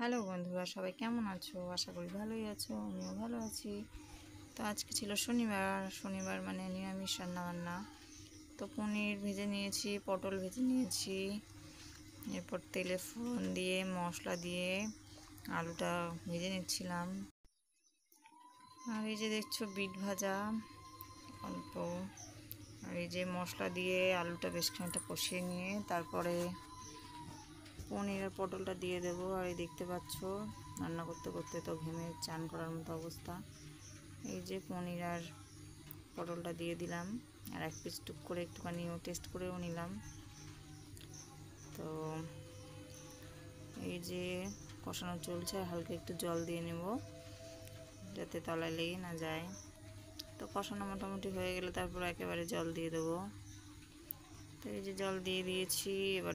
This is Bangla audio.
হ্যালো বন্ধুরা, সবাই কেমন আছো? আশা করি ভালোই আছো, আমিও ভালো আছি। তো আজকে ছিল শনিবার। শনিবার মানে নিরামিষ রান্নাবান্না। তো পনির ভেজে নিয়েছি, পটল ভেজে নিয়েছি, এরপর তেলে ফোড়ন দিয়ে মশলা দিয়ে আলুটা ভেজে নিচ্ছিলাম। আর এই যে দেখছো বিট ভাজা অল্প। আর এই যে মশলা দিয়ে আলুটা বেশ খানিকটা কষিয়ে নিয়ে তারপরে পনির আর পটলটা দিয়ে দেবো। আর এই দেখতে পাচ্ছ রান্না করতে করতে তো ঘেমে চান করার মতো অবস্থা। এই যে পনির আর পটলটা দিয়ে দিলাম, আর এক পিস টুক করে একটুখানি টেস্ট করেও নিলাম। তো এই যে কষানো চলছে, হালকা একটু জল দিয়ে নেব যাতে তলায় লেগে না যায়। তো কষানো মোটামুটি হয়ে গেলে তারপর একেবারে জল দিয়ে দেবো। তো এই যে জল দিয়ে দিয়েছি, এবার